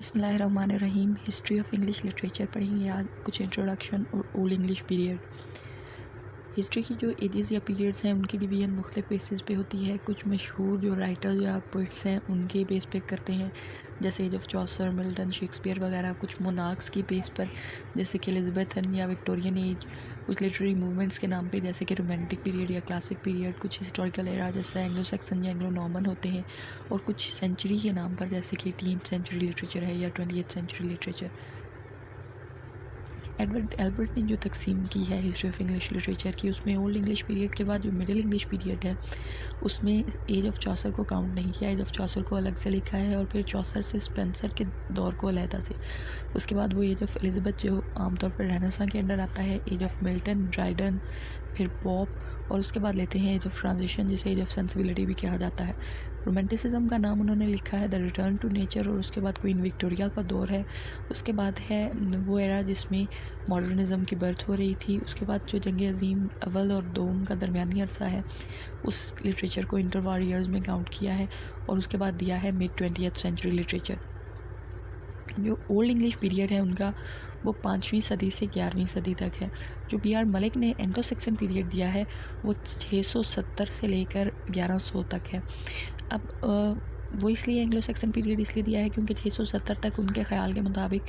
बिस्मिल्लाहिर्रहमानिर्रहीम। History of English literature पढ़ेंगे आज। कुछ इंट्रोडक्शन और ओल्ड इंग्लिश पीरियड। हिस्ट्री की जो एजेस या पीरियड्स हैं उनकी डिवीज़न मुख्तलिफ बेसिस पे होती है। कुछ मशहूर जो राइटर्स या पोइट्स हैं उनके बेस पे करते हैं, जैसे age of Chaucer, Milton, Shakespeare वगैरह। कुछ मोनार्क्स की बेस पर, जैसे कि एलिज़ाबेथन या विक्टोरियन एज। कुछ लिटरेरी मूवमेंट्स के नाम पे, जैसे कि रोमांटिक पीरियड या क्लासिक पीरियड। कुछ हिस्टोरिकल एरा जैसे एंग्लो सैक्सन या एंग्लो नॉर्मन होते हैं। और कुछ सेंचुरी के नाम पर, जैसे कि 18th सेंचुरी लिटरेचर है या 20th century literature. Edward Albert ने जो तकसीम की है हिस्ट्री ऑफ इंग्लिश लिटरेचर की, उसमें ओल्ड इंग्लिश पीरियड के बाद जो मिडिल इंग्लिश पीरियड है उसमें एज ऑफ चॉसर को काउंट नहीं किया। एज ऑफ चॉसर को अलग से लिखा है और फिर चॉसर से स्पेंसर के दौर को अलहदा से। उसके बाद वो एज ऑफ एलिज़ाबेथ जो आमतौर पर रेनेसां के अंडर आता है। एज ऑफ मिल्टन, ड्राइडन, फिर पॉप, और उसके बाद लेते हैं एज ऑफ ट्रांजिशन, जिसे एज ऑफ सेंसिबिलिटी भी कहा जाता है। रोमांटिसिज्म का नाम उन्होंने लिखा है द रिटर्न टू नेचर, और उसके बाद क्वीन विक्टोरिया का दौर है। उसके बाद है वो एरा जिसमें मॉडर्निज़म की बर्थ हो रही थी। उसके बाद जो जंग अज़ीम अव्वल और दोम का दरमियानी अरसा है उस लिटरेचर को इंटरवार ईयर्स में काउंट किया है। और उसके बाद दिया है मिड 20th सेंचुरी लिटरेचर। जो ओल्ड इंग्लिश पीरियड है उनका वो 5वीं सदी से 11वीं सदी तक है। जो B.R. मलिक ने एंग्लो सैक्सन पीरियड दिया है वो 670 से लेकर 1100 तक है। अब वो इसलिए एंग्लो सैक्सन पीरियड इसलिए दिया है क्योंकि 670 तक उनके ख्याल के मुताबिक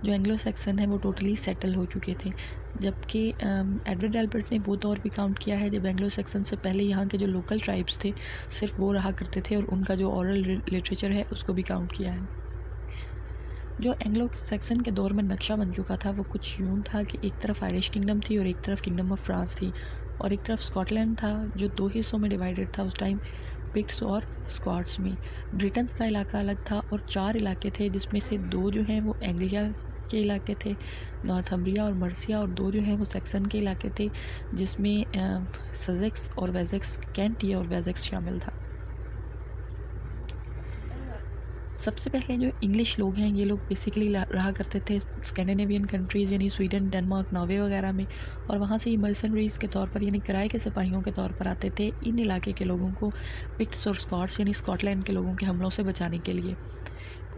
जो एंग्लो सैक्सन है वो टोटली सेटल हो चुके थे। जबकि एडवर्ड एल्बर्ट ने वो दौर भी काउंट किया है जब एंग्लो सैक्सन से पहले यहाँ के जो लोकल ट्राइब्स थे सिर्फ वो रहा करते थे, और उनका जो ओरल लिटरेचर है उसको भी काउंट किया है। जो एंग्लो सैक्सन के दौर में नक्शा बन चुका था वो कुछ यूँ था कि एक तरफ आयरिश किंगडम थी और एक तरफ किंगडम ऑफ फ्रांस थी, और एक तरफ स्कॉटलैंड था जो 2 हिस्सों में डिवाइडेड था उस टाइम, पिक्ट्स और स्कॉट्स में। ब्रिटेन का इलाका अलग था और 4 इलाके थे, जिसमें से 2 जो हैं वो एंग्लिया के इलाके थे, नॉर्थम्ब्रिया और मर्सिया, और 2 जो हैं वो सैक्सन के इलाके थे जिसमें ससेक्स और वेसेक्स, कैंट और वेसेक्स शामिल था। सबसे पहले जो इंग्लिश लोग हैं ये लोग बेसिकली रहा करते थे स्कैंडिनेवियन कंट्रीज़ यानी स्वीडन, डेनमार्क, नॉर्वे वगैरह में, और वहाँ से ही मर्सनरीज़ के तौर पर यानी किराए के सिपाहियों के तौर पर आते थे इन इलाके के लोगों को पिक्ट्स और स्कॉट्स यानी स्कॉटलैंड के लोगों के हमलों से बचाने के लिए।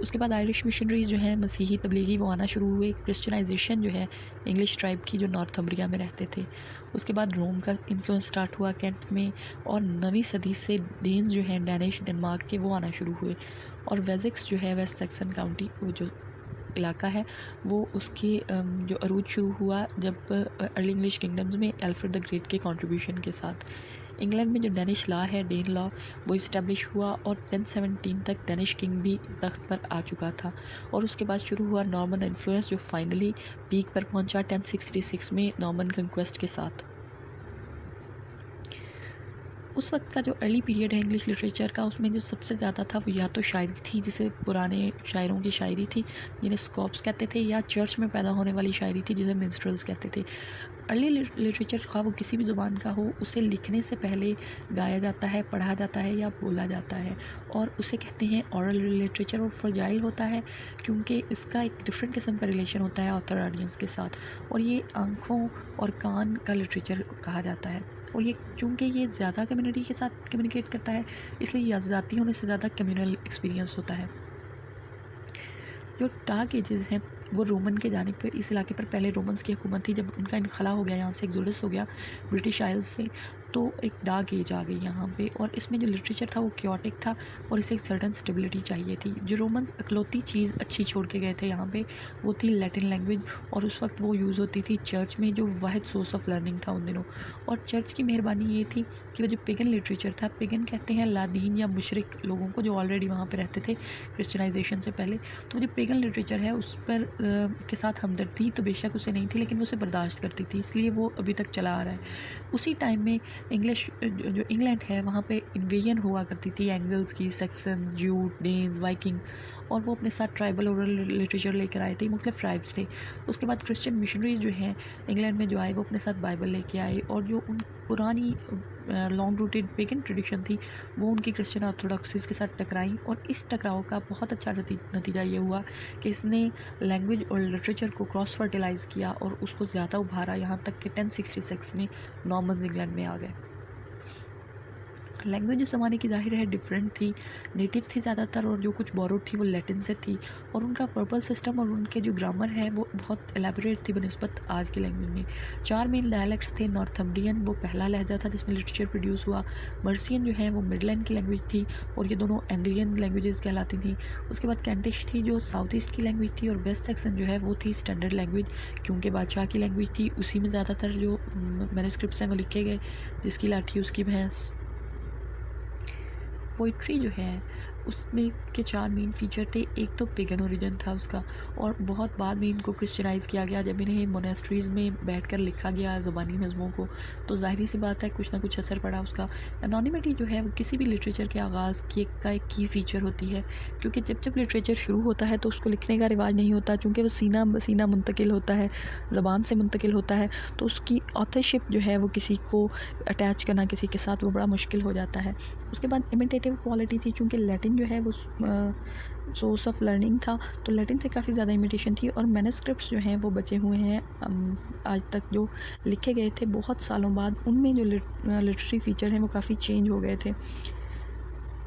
उसके बाद आयरिश मिशनरीज़ जो हैं मसीही तबलीगी वो आना शुरू हुए। क्रिश्चियनाइजेशन जो है इंग्लिश ट्राइब की जो नॉर्थम्ब्रिया में रहते थे। उसके बाद रोम का इन्फ्लुएंस स्टार्ट हुआ कैंट में, और 9वीं सदी से डेन्स जो हैं डैनिश डेनमार्क के वो आना शुरू हुए। और वेसेक्स जो है वेस्ट सैक्सन काउंटी वो जो इलाका है वो उसकी जो अरूज शुरू हुआ जब अर्ली इंग्लिश किंगडम्स में एल्फ्रेड द ग्रेट के कंट्रीब्यूशन के साथ। इंग्लैंड में जो डेनिश लॉ है, डेन लॉ, वो इस्टेब्लिश हुआ और 1017 तक डेनिश किंग भी तख्त पर आ चुका था। और उसके बाद शुरू हुआ नॉर्मन इन्फ्लुएंस जो फाइनली पीक पर पहुंचा 1066 में नॉर्मन कंक्वेस्ट के साथ। उस वक्त का जो अर्ली पीरियड है इंग्लिश लिटरेचर का उसमें जो सबसे ज़्यादा था वो या तो शायरी थी, जिसे पुराने शायरों की शायरी थी जिन्हें स्कॉप्स कहते थे, या चर्च में पैदा होने वाली शायरी थी जिसे मिन्स्ट्रेल्स कहते थे। अर्ली लिटरेचर खा वो किसी भी ज़ुबान का हो उसे लिखने से पहले गाया जाता है, पढ़ा जाता है या बोला जाता है, और उसे कहते हैं ओरल लिटरेचर। और फ्रजाइल होता है क्योंकि इसका एक डिफरेंट किस्म का रिलेशन होता है ऑथर ऑडियंस के साथ, और ये आँखों और कान का लिटरेचर कहा जाता है। और ये चूँकि ये ज़्यादा कम्युनिटी के साथ कम्युनिकेट करता है इसलिए ज़ाती होने से ज़्यादा कम्युनल एक्सपीरियंस होता है। जो डार्क एजेस हैं वो रोमन के जानिब पर, इस इलाके पर पहले रोमन्स की हुकूमत थी। जब उनका इनखला हो गया, यहाँ से एक्सोडस हो गया ब्रिटिश आइल्स से, तो एक डार्क एज आ गई यहाँ पे। और इसमें जो लिटरेचर था वो क्योटिक था और इसे एक सर्टन स्टेबिलिटी चाहिए थी। जो रोमन्स अकलौती चीज़ अच्छी छोड़ के गए थे यहाँ पे वो थी लैटिन लैंग्वेज, और उस वक्त वो यूज़ होती थी चर्च में जो वाहिद सोर्स ऑफ लर्निंग था उन दिनों। और चर्च की मेहरबानी ये थी कि वो जो पेगन लिटरेचर था, पेगन कहते हैं लादीन या मुशरिक लोगों को जो ऑलरेडी वहाँ पर रहते थे क्रिश्चियनाइजेशन से पहले, तो जो पेगन लिटरेचर है उस पर के साथ हमदर्दी तो बेशक उसे नहीं थी लेकिन वो उसे बर्दाश्त करती थी, इसलिए वो अभी तक चला आ रहा है। उसी टाइम में इंग्लिश जो इंग्लैंड है वहाँ पे इन्वेजन हुआ करती थी एंगल्स की, सैक्सन, जूट, डेन्स, वाइकिंग, और वो अपने साथ ट्राइबल ओरल लिटरेचर लेकर आए थे, मुख्तलिफ ट्राइब्स थे। उसके बाद क्रिश्चियन मिशनरीज जो हैं इंग्लैंड में जो आए वो अपने साथ बाइबल लेके आए, और जो उन पुरानी लॉन्ग रूटेड पेगन ट्रेडिशन थी वो उनकी क्रिश्चियन ऑर्थोडॉक्सीज़ के साथ टकराई। और इस टकराव का बहुत अच्छा नतीजा ये हुआ कि इसने लैंग्वेज और लिटरेचर को क्रॉस फर्टिलाइज़ किया और उसको ज़्यादा उभारा, यहाँ तक कि 1066 में नॉर्मन्स इंग्लैंड में आ गए। लैंग्वेज उस ज़माने की ज़ाहिर है डिफरेंट थी, नेटिव थी ज़्यादातर, और जो कुछ बोरोड थी वो लैटिन से थी, और उनका वर्बल सिस्टम और उनके जो ग्रामर है वो बहुत एलेबोरेट थी बनिस्बत आज की लैंग्वेज में। 4 मेन डायलैक्ट्स थे। नॉर्थम्ब्रियन वो पहला लहजा था जिसमें लिटरेचर प्रोड्यूस हुआ। मर्सियन जो है वो मिडलैंड की लैंग्वेज थी, और ये दोनों एंग्लियन लैंग्वेजेस कहलाती थी। उसके बाद कैंटिश थी जो साउथ ईस्ट की लैंग्वेज थी, और वेस्ट सेक्शन जो है वो थी स्टैंडर्ड लैंग्वेज, क्योंकि बादशाह की लैंग्वेज थी। उसी में ज़्यादातर जो मैन्युस्क्रिप्ट्स हैं वो लिखे गए, जिसकी लाठी उसकी भैंस। पोइट्री जो है उसमें के 4 मेन फ़ीचर थे। एक तो पेगन ओरिजिन था उसका, और बहुत बाद में इनको क्रिश्चियनाइज़ किया गया जब इन्हें मोनेस्ट्रीज़ में बैठकर लिखा गया ज़ुबानी नज़मों को, तो ज़ाहिर सी बात है कुछ ना कुछ असर पड़ा उसका। एनोनिमिटी जो है वो किसी भी लिटरेचर के आगाज़ का एक की फ़ीचर होती है, क्योंकि जब जब लिटरेचर शुरू होता है तो उसको लिखने का रिवाज नहीं होता, क्योंकि वो सीना सीना मुंतकिल होता है, ज़बान से मुंतकिल होता है, तो उसकी ऑथरशिप जो है वो किसी को अटैच करना किसी के साथ वो बड़ा मुश्किल हो जाता है। उसके बाद इमिटेटिव क्वालिटी थी, क्योंकि लैटिन जो है वो सोर्स ऑफ लर्निंग था, तो लैटिन से काफ़ी ज़्यादा इमिटेशन थी। और मैन्युस्क्रिप्ट्स जो हैं वो बचे हुए हैं आज तक, जो लिखे गए थे बहुत सालों बाद, उनमें जो लिटरेरी फ़ीचर हैं वो काफ़ी चेंज हो गए थे।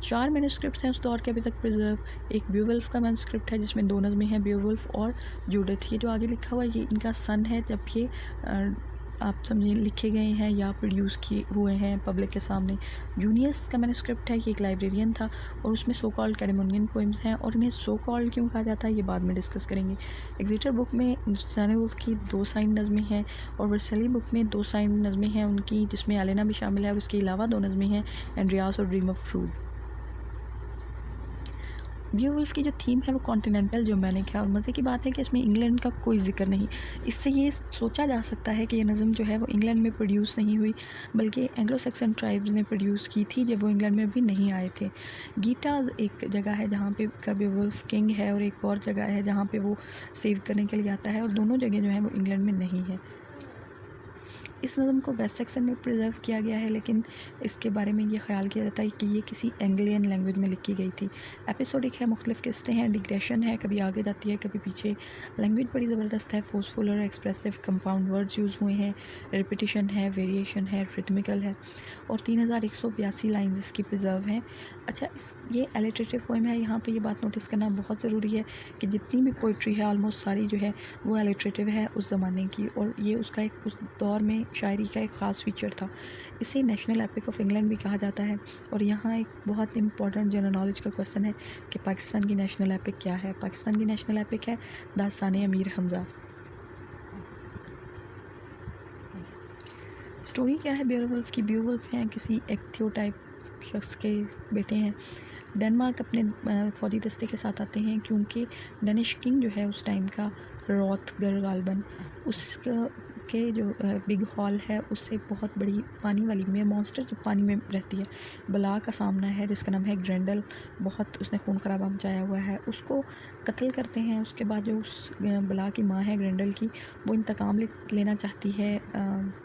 4 मैन्युस्क्रिप्ट्स हैं उस दौर के अभी तक प्रिजर्व। एक ब्यूवुल्फ का मैन्युस्क्रिप्ट है जिसमें 2 नज़में हैं, ब्यूवुल्फ और जूडिथ। ये जो आगे लिखा हुआ है ये इनका सन है जब ये आप समझिए लिखे गए हैं या प्रोड्यूस किए हुए हैं पब्लिक के सामने। जूनियस का मैन्युस्क्रिप्ट है, ये एक लाइब्रेरियन था, और उसमें सो कॉल्ड कैरिमोनियन पोइम्स हैं, और इन्हें सो कॉल्ड क्यों कहा जाता है ये बाद में डिस्कस करेंगे। एक्जिटर बुक में सैनेवुल्फ की 2 साइन नज़में हैं, और वर्सेली बुक में 2 साइन नज़में हैं उनकी, जिसमें एलेना भी शामिल है, और उसके अलावा 2 नज़में हैं, एंड्रियास और ड्रीम ऑफ फ्रूड। ब्यूवुल्फ की जो थीम है वो कॉन्टिनेंटल जर्मैनिक है, और मज़े की बात है कि इसमें इंग्लैंड का कोई जिक्र नहीं। इससे ये सोचा जा सकता है कि ये नज़म जो है वो इंग्लैंड में प्रोड्यूस नहीं हुई, बल्कि एंग्लो सैक्सन ट्राइब्स ने प्रोड्यूस की थी जब वो इंग्लैंड में भी नहीं आए थे। गीटाज एक जगह है जहाँ पे का ब्यूवुल्फ किंग है, और एक और जगह है जहाँ पे वो सेव करने के लिए आता है, और दोनों जगह जो है वो इंग्लैंड में नहीं है। इस नज़म को वेस्ट सेक्शन में प्रिजर्व किया गया है, लेकिन इसके बारे में ये ख्याल किया जाता है कि ये किसी एंग्लियन लैंग्वेज में लिखी गई थी। एपिसोडिक है, मुख्तलिफ किस्तें हैं, डिग्रेशन है, कभी आगे जाती है कभी पीछे। लैंग्वेज बड़ी ज़बरदस्त है, फोर्सफुल और एक्सप्रेसिव कंपाउंड वर्ड्स यूज़ हुए हैं, रिपीटिशन है, वेरिएशन है, रिथमिकल है, और 3182 लाइन्स इसकी प्रिजर्व हैं। अच्छा, ये एलिटरेटिव पोएम है। यहाँ पे ये बात नोटिस करना बहुत ज़रूरी है कि जितनी भी पोइट्री है ऑलमोस्ट सारी जो है वो एलिटरेटिव है उस ज़माने की, और ये उसका एक उस दौर में शायरी का एक ख़ास फीचर था। इसे नेशनल एपिक ऑफ इंग्लैंड भी कहा जाता है। और यहाँ एक बहुत इंपॉर्टेंट जनरल नॉलेज का क्वेश्चन है कि पाकिस्तान की नेशनल एपिक क्या है। पाकिस्तान की नेशनल एपिक है दास्तान अमीर हमज़ा। स्टोरी क्या है ब्यूवुल्फ की? ब्यूवुल्फ हैं किसी एक्थियोटाइप शख्स के बेटे हैं। डेनमार्क अपने फ़ौजी दस्ते के साथ आते हैं, क्योंकि डैनिश किंग जो है उस टाइम का रॉथगर गाल्बन, उसके जो बिग हॉल है उससे बहुत बड़ी पानी वाली में मॉन्स्टर जो पानी में रहती है बला का सामना है, जिसका नाम है ग्रेंडल। बहुत उसने खून खराबा मचाया हुआ है, उसको कत्ल करते हैं। उसके बाद जो उस बला की माँ है ग्रेंडल की, वो इंतकाम लेना चाहती है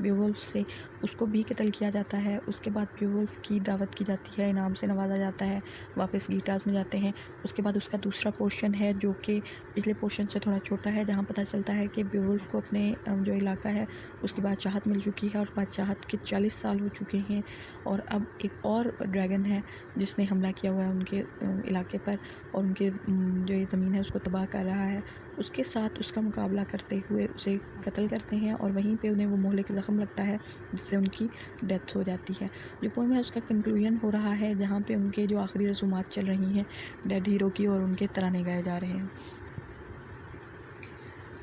ब्यूवुल्फ से, उसको भी कत्ल किया जाता है। उसके बाद ब्यूवुल्फ की दावत की जाती है, इनाम से नवाजा जाता है, वापस गीटास में जाते हैं। उसके बाद उसका दूसरा पोर्शन है जो कि पिछले पोर्शन से थोड़ा छोटा है, जहाँ पता चलता है कि ब्यूवुल्फ को अपने जो इलाका है उसकी बादशाहत मिल चुकी है, और बादशाहत के 40 साल हो चुके हैं, और अब एक और ड्रैगन है जिसने हमला किया हुआ है उनके इलाके पर, और उनके जो ये ज़मीन है उसको तबाह कर रहा है। उसके साथ उसका मुकाबला करते हुए उसे कत्ल करते हैं, और वहीं पे उन्हें वो मोहलिक ज़ख्म लगता है जिससे उनकी डेथ हो जाती है। जो पोएम है उसका कंक्लूजन हो रहा है जहाँ पे उनके जो आखिरी रसूमात चल रही हैं डेड हीरो की, और उनके तराने गाए जा रहे हैं।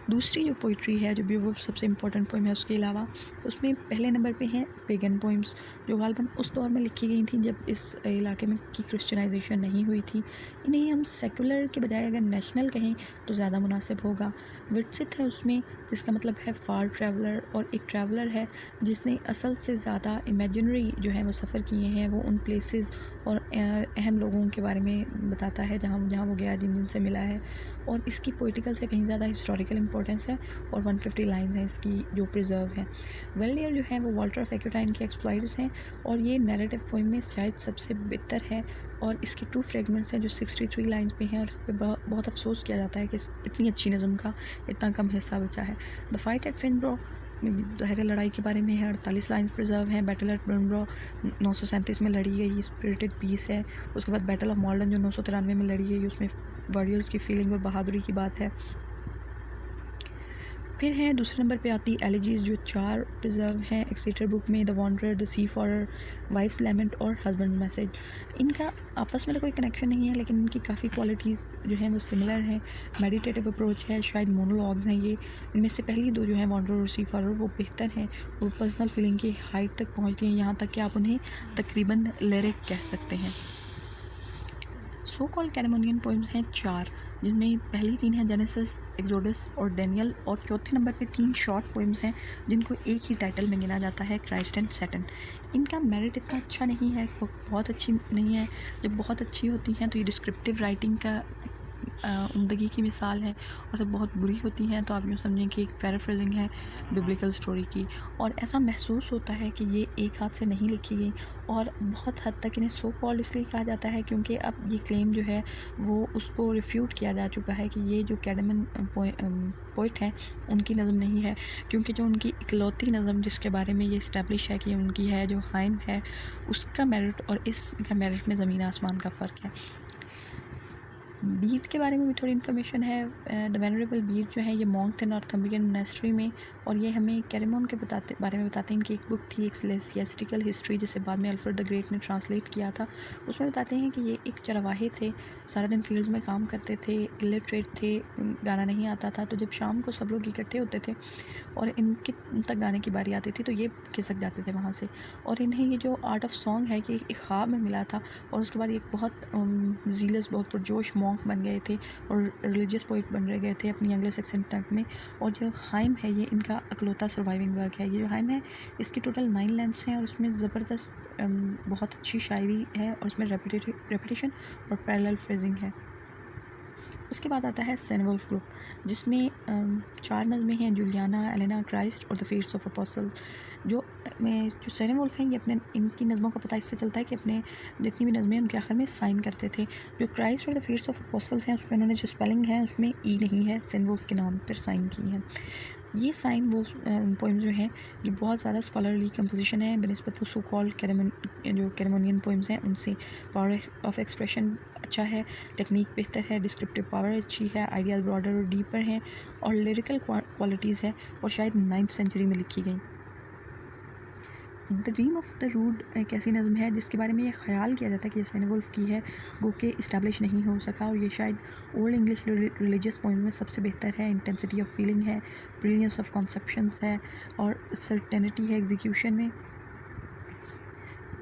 दूसरी जो पोइट्री है जो ब्यूवुल्फ सबसे इम्पोर्टेंट पोएम है उसके अलावा, उसमें पहले नंबर पे हैं पेगन पोइम्स, जो गालिबन उस दौर में लिखी गई थी जब इस इलाके में की क्रिश्चियनाइजेशन नहीं हुई थी। इन्हें हम सेकुलर के बजाय अगर नेशनल कहें तो ज़्यादा मुनासिब होगा। विरसित है उसमें, जिसका मतलब है फार ट्रैवलर, और एक ट्रैवलर है जिसने असल से ज़्यादा इमेजिनरी जो है वो सफ़र किए हैं, वो उन प्लेसेस और अहम लोगों के बारे में बताता है जहाँ वो गया, जिनसे मिला है, और इसकी पोइटिकल से कहीं ज़्यादा हिस्टोरिकल इंपॉर्टेंस है, और 150 लाइन्स हैं इसकी जो प्रिजर्व है। वेल्डियर जो है वो वॉल्टर ऑफ एक्यूटाइन के एक्सप्लॉइट्स हैं, और ये नैरेटिव पोइम में शायद सबसे बेहतर है। और इसके 2 फ्रेगमेंट्स हैं जो 63 लाइन्स पे हैं, और इस पे बहुत अफसोस किया जाता है कि इतनी अच्छी नज़म का इतना कम हिस्सा बचा है। द फाइट एट फिनब्रो ज़ाहिर लड़ाई के बारे में है, 48 लाइन्स प्रिजर्व हैं। बैटल एट फिनब्रो 937 में लड़ी गई स्पिरिटेड पीस है। उसके बाद बैटल ऑफ मॉल्डन जो 993 में लड़ी गई, उसमें वॉरियर्स की फीलिंग और बहादुरी की बात है। फिर है दूसरे नंबर पे आती एलिजीज जो 4 प्रिजर्व हैं एक्सेटर बुक में, the wanderer, the seafarer, wife's lament और हस्बैंड मैसेज। इनका आपस में तो कोई कनेक्शन नहीं है, लेकिन इनकी काफ़ी क्वालिटीज़ जो हैं वो सिमिलर हैं। मेडिटेटिव अप्रोच है, शायद मोनोलॉग्स हैं ये। इनमें से पहली 2 जो हैं वॉन्डरर और सी फॉरर वो बेहतर हैं, वो पर्सनल फीलिंग की हाइट तक पहुँचती हैं, यहाँ तक कि आप उन्हें तकरीबन लिरिक कह सकते हैं। सो कॉल्ड कैरेमोनियन पोइम्स हैं 4, जिनमें पहली 3 हैं जेनेसिस, एक्सोडस और डैनियल, और चौथे नंबर पे 3 शॉर्ट पोइम्स हैं जिनको एक ही टाइटल में गिना जाता है, क्राइस्ट एंड सैटन। इनका मेरिट इतना अच्छा नहीं है, वो बहुत अच्छी नहीं है। जब बहुत अच्छी होती हैं तो ये डिस्क्रिप्टिव राइटिंग का उम्दगी की मिसाल है, और जब बहुत बुरी होती हैं तो आप यूँ समझें कि एक पैराफ्रेजिंग है बिब्लिकल स्टोरी की। और ऐसा महसूस होता है कि ये एक हाथ से नहीं लिखी गई, और बहुत हद तक इन्हें सो कॉल्ड इसलिए कहा जाता है क्योंकि अब ये क्लेम जो है वो उसको रिफ्यूट किया जा चुका है कि ये जो कैडमन पोइट हैं उनकी नज़म नहीं है, क्योंकि जो उनकी इकलौती नज़म जिसके बारे में ये इस्टेब्लिश है कि उनकी है, जो हाइम है, उसका मेरिट और इसका मेरिट में ज़मीन आसमान का फ़र्क है। बीट के बारे में भी थोड़ी इन्फॉर्मेशन है। द वेनरेबल बीट जो है ये मॉन्क थे नॉर्थम्बरियन मोनेस्ट्री में, और ये हमें कैरेमोन के बारे में बताते हैं। इनकी एक बुक थी एक्लेसियास्टिकल हिस्ट्री, जिसे बाद में अल्फ्रेड द ग्रेट ने ट्रांसलेट किया था। उसमें बताते हैं कि ये एक चरवाहे थे, सारा दिन फील्ड्स में काम करते थे, इलिटरेट थे, गाना नहीं आता था, तो जब शाम को सब लोग इकट्ठे होते थे और इनके तक गाने की बारी आती थी तो ये खिसक जाते थे वहाँ से। और इन्हें ये जो आर्ट ऑफ सॉन्ग है कि एक ख्वाब में मिला था, और उसके बाद एक बहुत जीलस, बहुत पुरजोश मॉन्क बन गए थे और रिलीजियस पोइट बन गए थे अपनी एंग्लो सैक्सन टंग में। और जो हाइम है ये इनका अकलौता सर्वाइविंग वर्क है। ये जो हाइम है इसकी टोटल 9 लेंथ्स हैं, और उसमें ज़बरदस्त बहुत अच्छी शायरी है, और उसमें रेपिटेशन और पैरेलल फ्रेजिंग है। उसके बाद आता है सेनवुल्फ ग्रुप, जिसमें 4 नज़में हैं, जूलियाना, एलेना, क्राइस्ट और द फेट्स ऑफ अपोस्टल। जो सेनवुल्फ हैं ये अपने इनकी नज़मों का पता इससे चलता है कि अपने जितनी भी नज़में उनके आखिर में साइन करते थे। जो क्राइस्ट और द फेट्स ऑफ अपोस्टल्स हैं उसमें उन्होंने जो स्पेलिंग है उसमें ई नहीं है, सेनवुल्फ के नाम पर साइन की है। ये साइन वो पोइम्स जो हैं ये बहुत ज़्यादा स्कॉलरली कंपोजिशन है बनिस्बत वो सो कॉल्ड कैरेमोनियन पोइम्स हैं उनसे। पावर ऑफ एक्सप्रेशन अच्छा है, टेक्निक बेहतर है, डिस्क्रिप्टिव पावर अच्छी है, आइडियाज़ ब्रॉडर और डीपर हैं, और लिरिकल क्वालिटीज़ है, और शायद 9th सेंचुरी में लिखी गई। The Dream of the Rood एक ऐसी नज़म है जिसके बारे में ये ख्याल किया जाता है कि ये सेनवुल्फ की है, वो कि इस्टेब्लिश नहीं हो सका, और ये शायद ओल्ड इंग्लिश रिलीजियस पोइम में सबसे बेहतर है। इंटेंसिटी ऑफ फीलिंग है, ब्रिलियंस ऑफ कॉन्सेप्शंस है, और सर्टेनिटी है एग्जीक्यूशन में।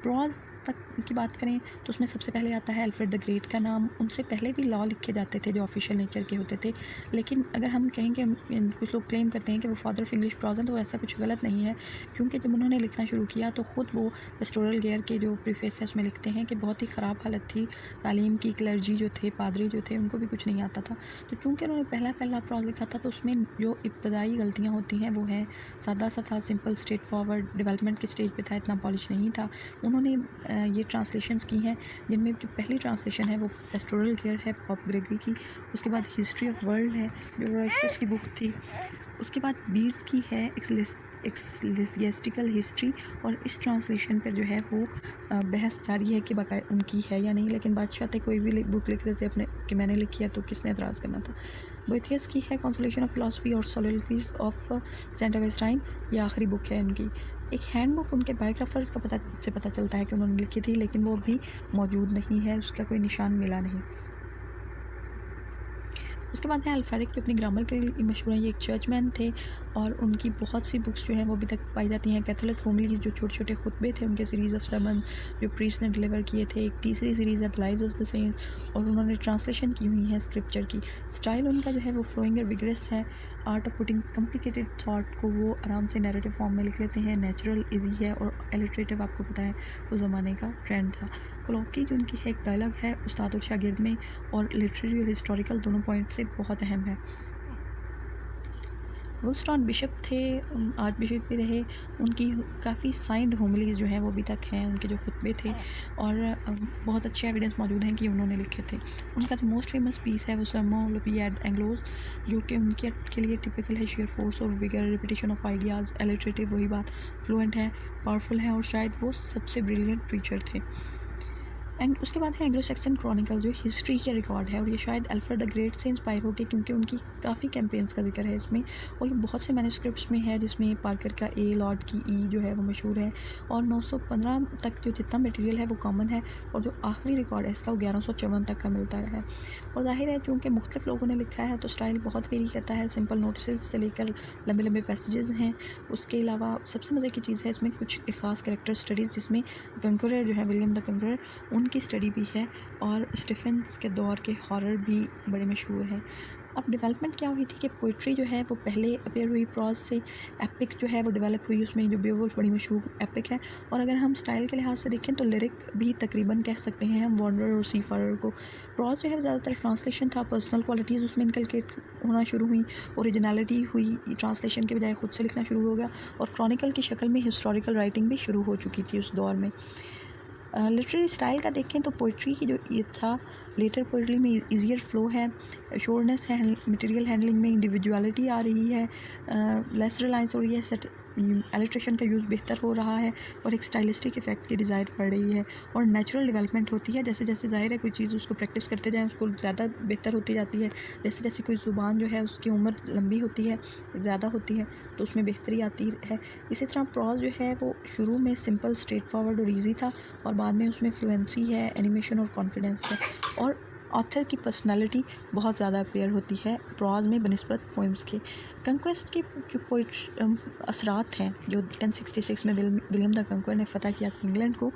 प्रोज तक की बात करें तो उसमें सबसे पहले आता है अल्फ्रेड द ग्रेट का नाम। उनसे पहले भी लॉ लिखे जाते थे जो ऑफिशियल नेचर के होते थे, लेकिन अगर हम कहें कि कुछ लोग क्लेम करते हैं कि वो फादर ऑफ इंग्लिश प्रोज हैं, तो ऐसा कुछ गलत नहीं है, क्योंकि जब उन्होंने लिखना शुरू किया तो ख़ुद वो पेस्टोरल गेयर के जो प्रीफेस है उसमें लिखते हैं कि बहुत ही ख़राब हालत थी तालीम की, क्लर्जी जो थे, पादरी जो थे, उनको भी कुछ नहीं आता था। तो चूँकि उन्होंने पहला प्रोज लिखा था तो उसमें जो इब्तदाई गलतियाँ होती हैं वो हैं सादा सा था, सिंपल, स्ट्रेट फॉरवर्ड, डेवलपमेंट के स्टेज पे था, इतना पॉलिश नहीं था। उन्होंने ये ट्रांसलेशंस की हैं, जिनमें जो पहली ट्रांसलेशन है वो पेस्टोरल केयर है पॉप ग्रेगरी की, उसके बाद हिस्ट्री ऑफ वर्ल्ड है जो रॉयस की बुक थी, उसके बाद बीड्स की है एक्लेसियास्टिकल हिस्ट्री, और इस ट्रांसलेशन पर जो है वो बहस जारी है कि बाकायदा उनकी है या नहीं, लेकिन बादशाह थे कोई भी बुक लिख देते अपने कि मैंने लिखी है तो किसने एतराज़ करना था। बोएथियस की है कॉन्सोलेशन ऑफ फिलॉसफी और सोलिलोक्वीज ऑफ सेंट ऑगस्टाइन, ये आखिरी बुक है उनकी। एक हैंड बुक उनके बायोग्राफर्स का पता चलता है कि उन्होंने लिखी थी, लेकिन वो अभी मौजूद नहीं है, उसका कोई निशान मिला नहीं। उसके बाद है अल्फेरिक जो अपनी ग्रामर के लिए मशहूर हैं। ये एक चर्चमैन थे और उनकी बहुत सी बुक्स जो हैं वो अभी तक पाई जाती हैं। कैथोलिक होमलीज जो छोटे छोटे खुतबे थे उनके सीरीज़ ऑफ सर्मन जो प्रीस्ट ने डिलीवर किए थे। एक तीसरी सीरीज़ है लाइव्स ऑफ द सेंट्स, और उन्होंने ट्रांसलेशन की हुई है स्क्रिप्चर की। स्टाइल उनका जो है वो फ्लोइंग और विगरस है। Art of putting complicated thought को वो आराम से नैरेटिव फॉर्म में लिख लेते हैं। नेचुरल इजी है, और एलिट्रेटिव आपको पता है उस ज़माने का ट्रेंड था। कोलॉकी जो उनकी है एक डायलॉग है उस्ताद और शागिर्द में, और लिटरेरी और हिस्टोरिकल दोनों पॉइंट से बहुत अहम है। वुलस्टॉन बिशप थे, आर्च बिशप भी रहे। उनकी काफ़ी साइंड होमिलीज़ जो हैं वो अभी तक हैं, उनके जो खुतबे थे, और बहुत अच्छे एविडेंस मौजूद हैं कि उन्होंने लिखे थे। उनका जो मोस्ट फेमस पीस है वो सर्मन ओलुपी एट एंग्लोज, जो कि उनके के लिए टिपिकल है। शेयर फोर्स और विगर, रिपीटेशन ऑफ आइडियाज़, एलिटरेटिव, वही बात, फ्लुएंट है, पावरफुल है, और शायद वो सबसे ब्रिलियंट प्रीचर थे। एंड उसके बाद है एंग्लो सैक्सन क्रॉनिकल, जो हिस्ट्री के रिकॉर्ड है, और ये शायद अल्फ्रेड द ग्रेट से इंस्पायर होकर, क्योंकि उनकी काफ़ी कैंपेन्स का जिक्र है इसमें, और ये बहुत से मैन्युस्क्रिप्ट्स में है, जिसमें पार्कर का ए, लॉर्ड की ई जो है वो मशहूर है, और 915 तक जो जितना मटेरियल है वो कॉमन है, और जो आखिरी रिकॉर्ड है इसका वो 1154 तक का मिलता है। और ज़ाहिर है चूँकि मुख्तलिफ लोगों ने लिखा है तो स्टाइल बहुत वेरी करता है, सिंपल नोटिस से लेकर लंबे लंबे पैसेजेस हैं। उसके अलावा सबसे मज़े की चीज़ है इसमें कुछ ख़ास कैरेक्टर स्टडीज़, जिसमें कंकरर जो है विलियम द कंकरर, उनकी स्टडी भी है, और स्टीफेंस के दौर के हॉरर भी बड़े मशहूर हैं। अब डेवलपमेंट क्या हुई थी कि पोइट्री जो है वो पहले अपेयर हुई प्रॉज से, एपिक जो है वो डेवलप हुई, उसमें जो बेवुल्फ बड़ी मशहूर एपिक है। और अगर हम स्टाइल के लिहाज से देखें तो लिरिक भी तकरीबन कह सकते हैं हम वॉन्डरर और सीफारर को। प्रॉज जो है ज़्यादातर ट्रांसलेशन था, पर्सनल क्वालिटीज़ उसमें इनकलकेट होना शुरू हुई, ओरिजिनलिटी हुई, ट्रांसलेशन के बजाय खुद से लिखना शुरू हो गया, और क्रॉनिकल की शक्ल में हिस्टोरिकल राइटिंग भी शुरू हो चुकी थी उस दौर में। लिटरेरी स्टाइल का देखें तो पोइट्री की जो ये था, लेटर पोइट्री में ईजियर फ्लो है, श्योरनेस है, मटेरियल हैंडलिंग में इंडिविजुअलिटी आ रही है, लेस रिलायंस हो रही है, सेट एलिट्रेशन का यूज़ बेहतर हो रहा है, और एक स्टाइलिस्टिक इफेक्ट की डिज़ायर बढ़ रही है, और नेचुरल डेवलपमेंट होती है। जैसे जैसे ज़ाहिर है कोई चीज़ उसको प्रैक्टिस करते जाएँ उसको ज़्यादा बेहतर होती जाती है। जैसे जैसे कोई ज़ुबान जो है उसकी उम्र लंबी होती है, ज़्यादा होती है, तो उसमें बेहतरी आती है। इसी तरह प्रॉज जो है वो शुरू में सिंपल, स्ट्रेट फॉरवर्ड और ईजी था, और बाद में उसमें फ्लुएंसी है, एनिमेशन और कॉन्फिडेंस है, और ऑथर की पर्सनालिटी बहुत ज़्यादा अपेयर होती है प्रॉज में बनिस्बत पोइम्स के। कंक्वेस्ट के जो असरात हैं जो 1066 में विलियम द कंक्वर ने फ़तह किया था इंग्लैंड को,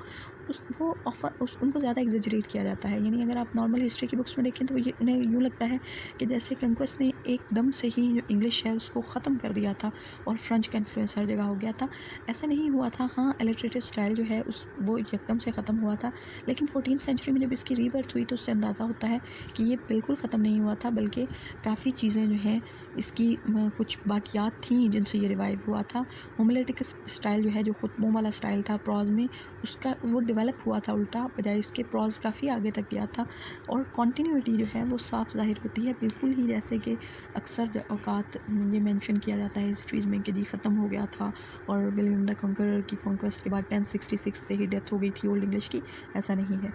उनको ज़्यादा एग्जेजरेट किया जाता है। यानी अगर आप नॉर्मल हिस्ट्री की बुक्स में देखें तो ये उन्हें यूँ लगता है कि जैसे कंक्वेस्ट ने एकदम से ही जो इंग्लिश है उसको ख़त्म कर दिया था, और फ्रेंच का इन्फ्लुएंस हर जगह हो गया था। ऐसा नहीं हुआ था। हाँ, एलिटरेटिव स्टाइल जो है वो एकदम से ख़त्म हुआ था, लेकिन 14th सेंचुरी में जब इसकी रीबर्थ हुई तो उससे अंदाज़ा होता है कि ये बिल्कुल ख़त्म नहीं हुआ था, बल्कि काफ़ी चीज़ें जो हैं इसकी कुछ बाकियात थी जिनसे ये रिवाइव हुआ था। होमिलेटिक स्टाइल जो है, जो खुतबों वाला स्टाइल था प्रॉज में, उसका वो डेवलप हुआ था उल्टा, बजाय इसके प्रॉज काफ़ी आगे तक गया था, और कॉन्टीन्यूटी जो है वो साफ ज़ाहिर होती है, बिल्कुल ही जैसे कि अक्सर औकात ये मेंशन किया जाता है हिस्ट्रीज़ में कि जी ख़त्म हो गया था, और विलियम द कंकरर की कॉन्क्वेस्ट के बाद 1066 से ही डेथ हो गई थी ओल्ड इंग्लिश की। ऐसा नहीं है।